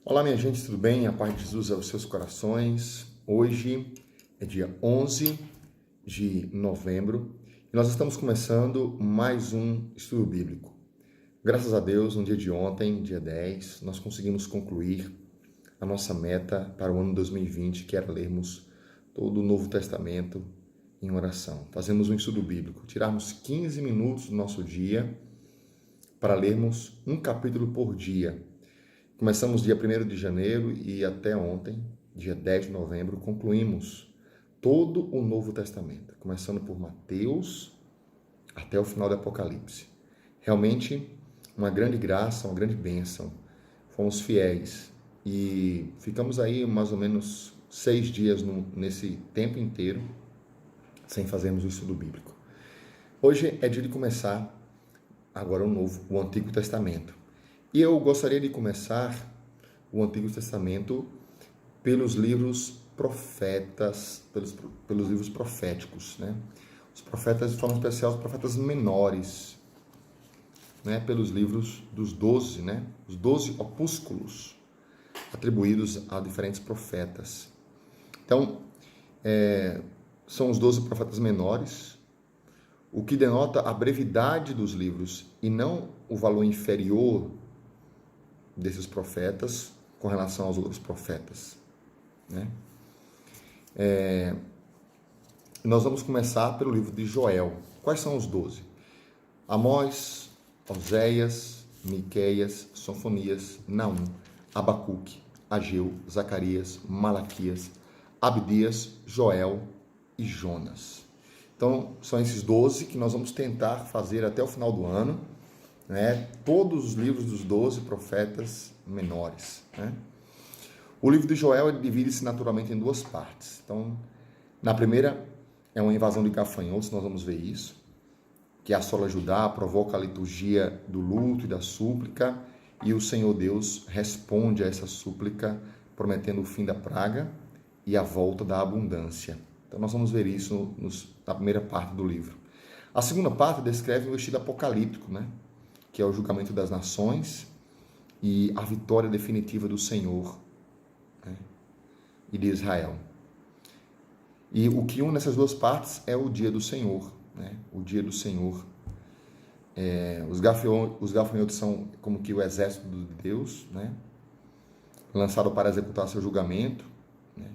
Olá, minha gente, tudo bem? A paz de Jesus aos seus corações. Hoje é dia 11 de novembro e nós estamos começando mais um estudo bíblico. Graças a Deus, no dia de ontem, dia 10, nós conseguimos concluir a nossa meta para o ano 2020, que era lermos todo o Novo Testamento em oração. Fazemos um estudo bíblico, tirarmos 15 minutos do nosso dia para lermos um capítulo por dia. Começamos dia 1º de janeiro e até ontem, dia 10 de novembro, concluímos todo o Novo Testamento, começando por Mateus até o final do Apocalipse. Realmente, uma grande graça, uma grande bênção. Fomos fiéis e ficamos aí mais ou menos 6 dias nesse tempo inteiro sem fazermos o estudo bíblico. Hoje é dia de começar agora o Antigo Testamento. E eu gostaria de começar o Antigo Testamento pelos livros profetas, pelos livros proféticos, né? Os profetas, de forma especial, os profetas menores, né? Pelos livros dos 12, né? Os 12 opúsculos atribuídos a diferentes profetas. Então, são os 12 profetas menores, o que denota a brevidade dos livros e não o valor inferior desses profetas com relação aos outros profetas, né? Nós vamos começar pelo livro de Joel. Quais são os 12? Amós, Oséias, Miqueias, Sofonias, Naum, Abacuque, Ageu, Zacarias, Malaquias, Abdias, Joel e Jonas. Então, são esses 12 que nós vamos tentar fazer até o final do ano, né? Todos os livros dos 12 profetas menores, né? O livro de Joel divide-se naturalmente em duas partes. Então, na primeira é uma invasão de gafanhotos, nós vamos ver isso, que assola Judá, provoca a liturgia do luto e da súplica, e o Senhor Deus responde a essa súplica, prometendo o fim da praga e a volta da abundância. Então, nós vamos ver isso na primeira parte do livro. A segunda parte descreve o estilo apocalíptico, né? Que é o julgamento das nações e a vitória definitiva do Senhor, né, e de Israel. E o que une essas duas partes é o dia do Senhor, né? O dia do Senhor. Os gafanhotos são como que o exército de Deus, né? Lançado para executar seu julgamento, né?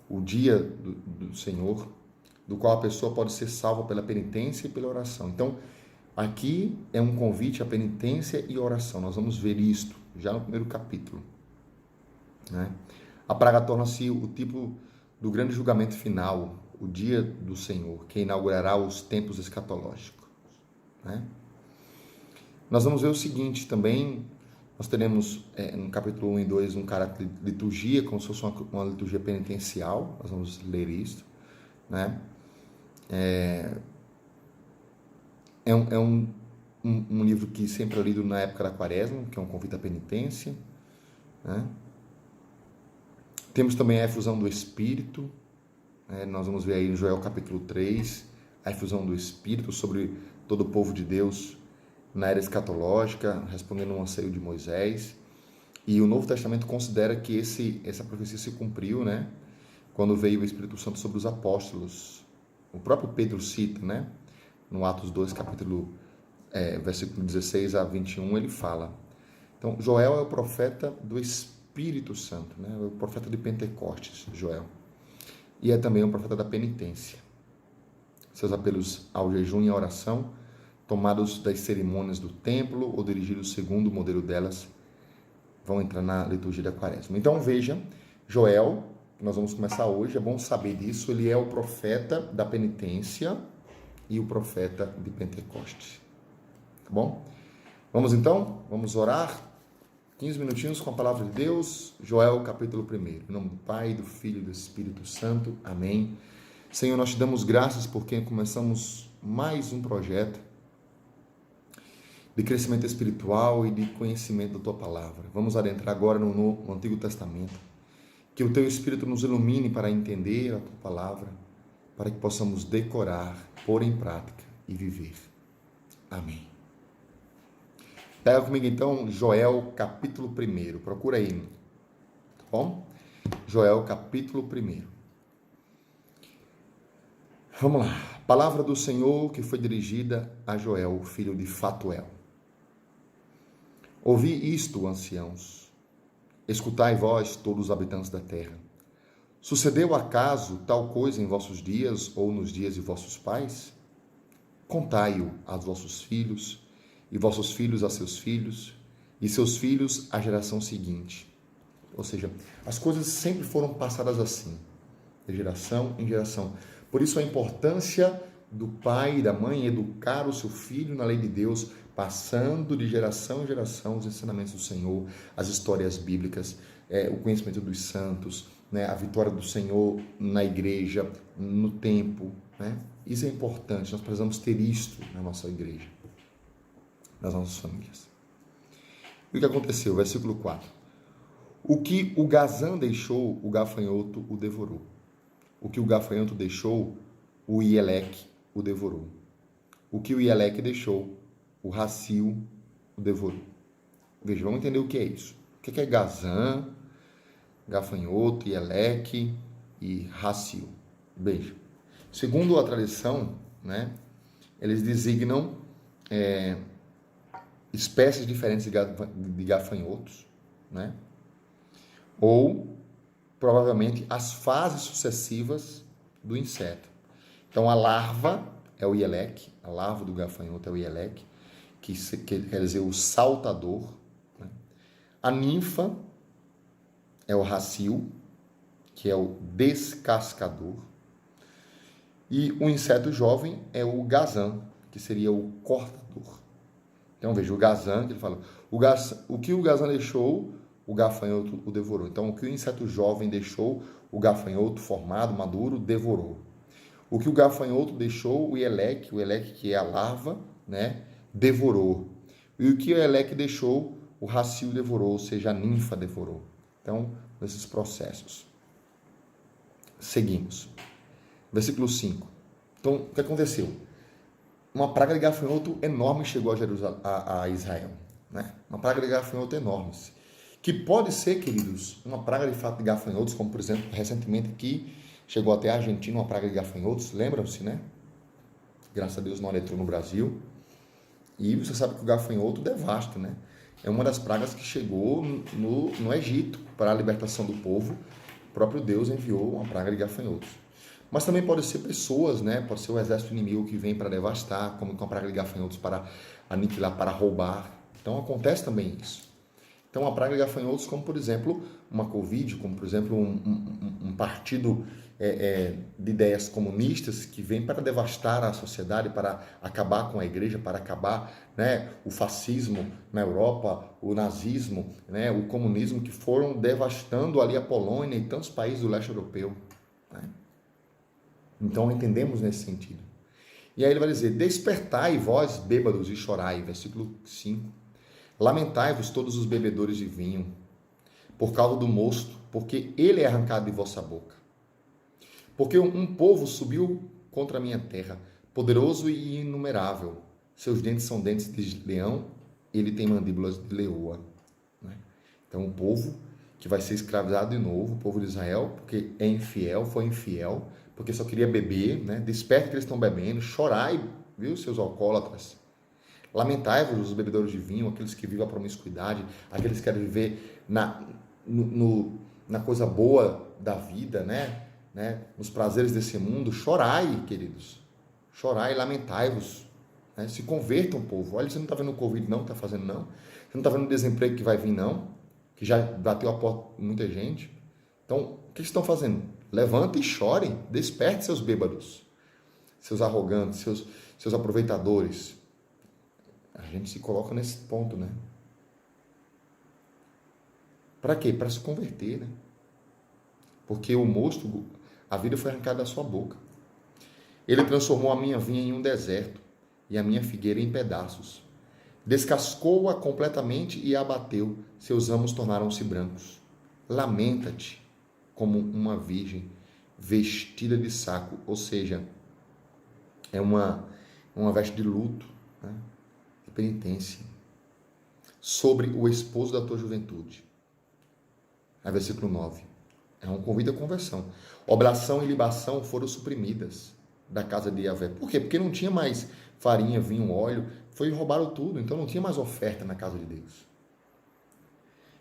O dia do Senhor, do qual a pessoa pode ser salva pela penitência e pela oração. Então, aqui é um convite à penitência e oração. Nós vamos ver isto já no primeiro capítulo, né? A praga torna-se o tipo do grande julgamento final, o dia do Senhor, que inaugurará os tempos escatológicos, né? Nós vamos ver o seguinte também, nós teremos no capítulo 1 e 2 um caráter de liturgia, como se fosse uma liturgia penitencial, nós vamos ler isso, né? É um livro que sempre é lido na época da Quaresma, que é um convite à penitência, né? Temos também a efusão do Espírito, né? Nós vamos ver aí em Joel capítulo 3, a efusão do Espírito sobre todo o povo de Deus na era escatológica, respondendo ao anseio de Moisés. E o Novo Testamento considera que essa profecia se cumpriu, né? Quando veio o Espírito Santo sobre os apóstolos. O próprio Pedro cita, né? No Atos 2, versículo 16 a 21, ele fala. Então, Joel é o profeta do Espírito Santo, né? É o profeta de Pentecostes, Joel. E é também um profeta da penitência. Seus apelos ao jejum e à oração, tomados das cerimônias do templo ou dirigidos segundo o modelo delas, vão entrar na liturgia da Quaresma. Então, veja, Joel, que nós vamos começar hoje, é bom saber disso, ele é o profeta da penitência e o profeta de Pentecostes. Tá bom? Vamos então? Vamos orar 15 minutinhos com a palavra de Deus. Joel, capítulo 1. Em nome do Pai, do Filho e do Espírito Santo. Amém. Senhor, nós te damos graças porque começamos mais um projeto de crescimento espiritual e de conhecimento da tua palavra. Vamos adentrar agora no Antigo Testamento. Que o teu Espírito nos ilumine para entender a tua palavra, para que possamos decorar, pôr em prática e viver. Amém. Pega comigo então Joel capítulo 1. Procura aí bom? Joel, capítulo 1. Vamos lá. Palavra do Senhor que foi dirigida a Joel, filho de Fatuel. Ouvi isto, anciãos. Escutai vós, todos os habitantes da terra. Sucedeu acaso tal coisa em vossos dias ou nos dias de vossos pais? Contai-o aos vossos filhos, e vossos filhos a seus filhos, e seus filhos à geração seguinte. Ou seja, as coisas sempre foram passadas assim, de geração em geração. Por isso a importância do pai e da mãe educar o seu filho na lei de Deus, passando de geração em geração os ensinamentos do Senhor, as histórias bíblicas, o conhecimento dos santos, né, a vitória do Senhor na igreja, no tempo, né? Isso é importante, nós precisamos ter isto na nossa igreja, nas nossas famílias. E o que aconteceu? Versículo 4. O que o gazã deixou, o gafanhoto o devorou. O que o gafanhoto deixou, o ieleque o devorou. O que o ieleque deixou, o racio o devorou. Veja, vamos entender o que é isso. O que é gazã, gafanhoto, ieleque e racio? Veja, segundo a tradição, né, eles designam espécies diferentes de gafanhotos, né? Ou provavelmente as fases sucessivas do inseto. Então a larva é o ieleque, a larva do gafanhoto é o ieleque, que quer dizer o saltador, né? A ninfa é o racio, que é o descascador, e o inseto jovem é o gazã, que seria o cortador. Então veja, o gazã, que ele fala, o que o gazã deixou, o gafanhoto o devorou. Então, o que o inseto jovem deixou, o gafanhoto formado, maduro, devorou. O que o gafanhoto deixou, o ieleque que é a larva, né, devorou. E o que o ieleque deixou, o racio devorou, ou seja, a ninfa devorou. Então, nesses processos. Seguimos. Versículo 5. Então, o que aconteceu? Uma praga de gafanhoto enorme chegou a Israel, né? Uma praga de gafanhoto enorme. Que pode ser, queridos, uma praga de fato de gafanhotos, como por exemplo, recentemente aqui chegou até a Argentina uma praga de gafanhotos, lembram-se, né? Graças a Deus não entrou no Brasil. E você sabe que o gafanhoto devasta, né? É uma das pragas que chegou no Egito para a libertação do povo. O próprio Deus enviou uma praga de gafanhotos. Mas também pode ser pessoas, né? Pode ser o exército inimigo que vem para devastar, como com a praga de gafanhotos para aniquilar, para roubar. Então acontece também isso. Então, a praga de gafanhotos, como por exemplo uma Covid, como por exemplo um partido de ideias comunistas que vem para devastar a sociedade, para acabar com a igreja, para acabar, né, o fascismo na Europa, o nazismo, né, o comunismo, que foram devastando ali a Polônia e tantos países do leste europeu. Né? Então, entendemos nesse sentido. E aí ele vai dizer, despertai vós bêbados e chorai, versículo 5. Lamentai-vos todos os bebedores de vinho, por causa do mosto, porque ele é arrancado de vossa boca. Porque um povo subiu contra a minha terra, poderoso e inumerável. Seus dentes são dentes de leão, ele tem mandíbulas de leoa. Né? Então, um povo que vai ser escravizado de novo, o povo de Israel, porque é infiel, foi infiel, porque só queria beber, né? Desperte que eles estão bebendo, chorai, viu, seus alcoólatras. Lamentai-vos os bebedores de vinho, aqueles que vivem a promiscuidade, aqueles que querem viver na coisa boa da vida, né? Nos prazeres desse mundo. Chorai, queridos. Chorai, lamentai-vos. Né? Se convertam, povo. Olha, você não está vendo o Covid não, que está fazendo não. Você não está vendo o desemprego que vai vir não, que já bateu a porta de muita gente. Então, o que estão fazendo? Levantem e chorem. Desperte seus bêbados, seus arrogantes, seus aproveitadores. A gente se coloca nesse ponto, né? Para quê? Para se converter, né? Porque o mosto, a vida foi arrancada da sua boca. Ele transformou a minha vinha em um deserto e a minha figueira em pedaços. Descascou-a completamente e a abateu. Seus ramos tornaram-se brancos. Lamenta-te como uma virgem vestida de saco, ou seja, é uma veste de luto, né? Penitência sobre o esposo da tua juventude. Aí versículo 9. É um convite à conversão. Oblação e libação foram suprimidas da casa de Yahvé. Por quê? Porque não tinha mais farinha, vinho, óleo. Roubaram tudo. Então não tinha mais oferta na casa de Deus.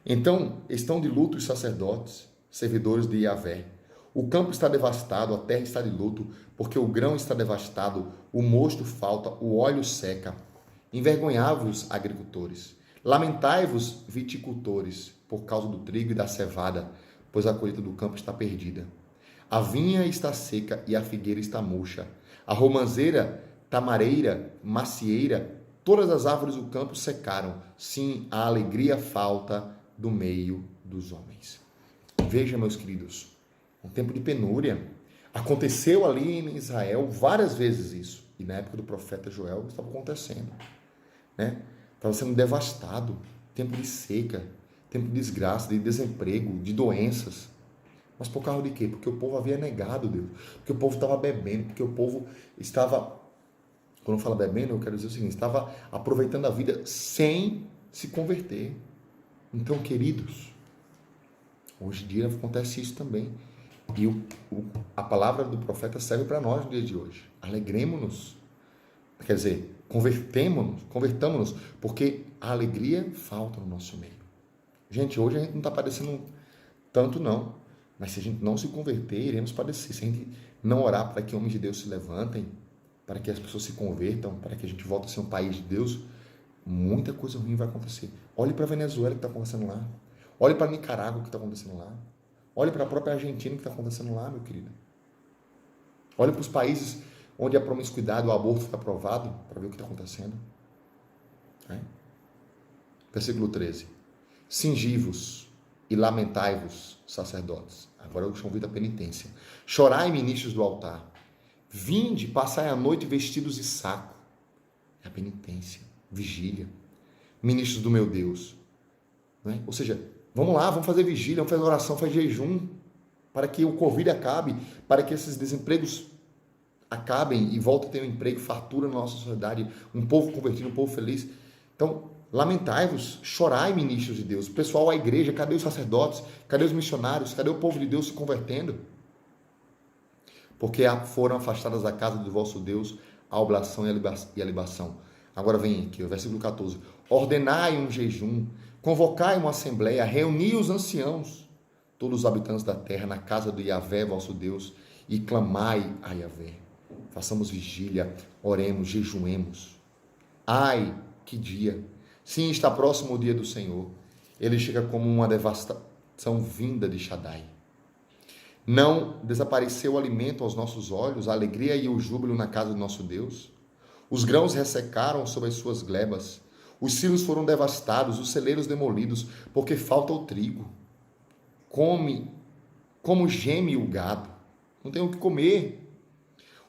Então estão de luto os sacerdotes, servidores de Yahvé. O campo está devastado, a terra está de luto, porque o grão está devastado, o mosto falta, o óleo seca. Envergonhai-vos, agricultores. Lamentai-vos, viticultores, por causa do trigo e da cevada, pois a colheita do campo está perdida. A vinha está seca e a figueira está murcha. A romanceira, tamareira, macieira, todas as árvores do campo secaram. Sim, a alegria falta do meio dos homens. Veja, meus queridos, um tempo de penúria. Aconteceu ali em Israel várias vezes isso. E na época do profeta Joel estava acontecendo. Estava sendo devastado. Tempo de seca, tempo de desgraça, de desemprego, de doenças. Mas por causa de quê? Porque o povo havia negado Deus. Porque o povo estava bebendo. Porque o povo estava, quando eu falo bebendo, eu quero dizer o seguinte, estava aproveitando a vida sem se converter. Então, queridos, hoje em dia acontece isso também. E a palavra do profeta serve para nós no dia de hoje. Alegremos-nos. Quer dizer, convertamos-nos, porque a alegria falta no nosso meio. Gente, hoje a gente não está padecendo tanto não, mas se a gente não se converter, iremos padecer. Se a gente não orar para que homens de Deus se levantem, para que as pessoas se convertam, para que a gente volte a ser um país de Deus, muita coisa ruim vai acontecer. Olhe para a Venezuela que está acontecendo lá. Olhe para a Nicarágua que está acontecendo lá. Olhe para a própria Argentina que está acontecendo lá, meu querido. Olhe para os países onde a promiscuidade, o aborto está aprovado, para ver o que está acontecendo. Versículo 13. Cingi-vos e lamentai-vos, sacerdotes. Agora eu convido a penitência. Chorai, ministros do altar. Vinde, passai a noite vestidos de saco. É a penitência, vigília. Ministros do meu Deus. Ou seja, vamos lá, vamos fazer vigília, vamos fazer oração, fazer jejum, para que o Covid acabe, para que esses desempregos acabem e volte a ter um emprego, fartura na nossa sociedade, um povo convertido, um povo feliz. Então, lamentai-vos, chorai, ministros de Deus. Pessoal, a igreja, cadê os sacerdotes? Cadê os missionários? Cadê o povo de Deus se convertendo? Porque foram afastadas da casa do vosso Deus a oblação e a libação. Agora vem aqui, o versículo 14. Ordenai um jejum, convocai uma assembleia, reuni os anciãos, todos os habitantes da terra, na casa do Yahvé, vosso Deus, e clamai a Yahvé. Façamos vigília, oremos, jejuemos. Ai, que dia! Sim, está próximo o dia do Senhor. Ele chega como uma devastação vinda de Shaddai. Não desapareceu o alimento aos nossos olhos, a alegria e o júbilo na casa do nosso Deus? Os grãos ressecaram sob as suas glebas, os silos foram devastados, os celeiros demolidos, porque falta o trigo. Como geme o gado, não tem o que comer.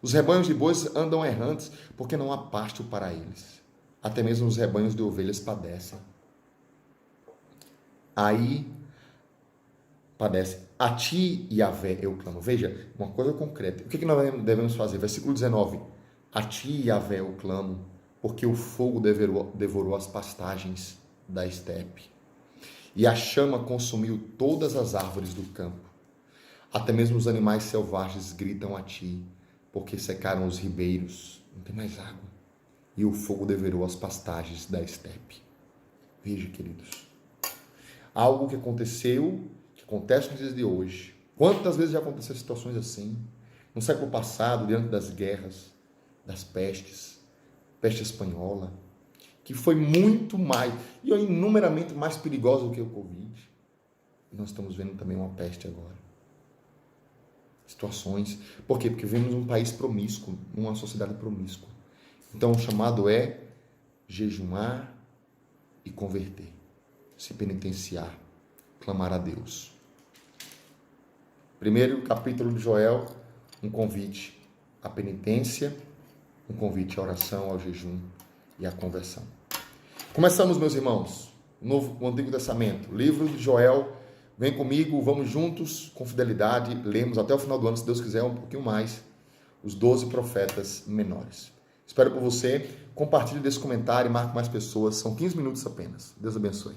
Os rebanhos de bois andam errantes, porque não há pasto para eles. Até mesmo os rebanhos de ovelhas padecem. Aí padece. A ti, Yahvé, eu clamo. Veja, uma coisa concreta. O que nós devemos fazer? Versículo 19. A ti, Yahvé, eu clamo, porque o fogo devorou as pastagens da estepe. E a chama consumiu todas as árvores do campo. Até mesmo os animais selvagens gritam a ti, porque secaram os ribeiros. Não tem mais água. E o fogo devorou as pastagens da estepe. Veja, queridos. Algo que aconteceu, que acontece nos dias de hoje. Quantas vezes já aconteceram situações assim? No século passado, diante das guerras, das pestes, peste espanhola, que foi muito mais, e inumeramente mais perigosa do que o Covid. E nós estamos vendo também uma peste agora. Situações. Por quê? Porque vivemos um país promíscuo, uma sociedade promíscua. Então o chamado é jejuar e converter, se penitenciar, clamar a Deus. Primeiro capítulo de Joel, um convite à penitência, um convite à oração, ao jejum e à conversão. Começamos, meus irmãos, o Antigo Testamento, livro de Joel. Vem comigo, vamos juntos, com fidelidade, lemos até o final do ano, se Deus quiser, um pouquinho mais, os 12 profetas menores. Espero por você, compartilhe desse comentário e marque mais pessoas, são 15 minutos apenas. Deus abençoe.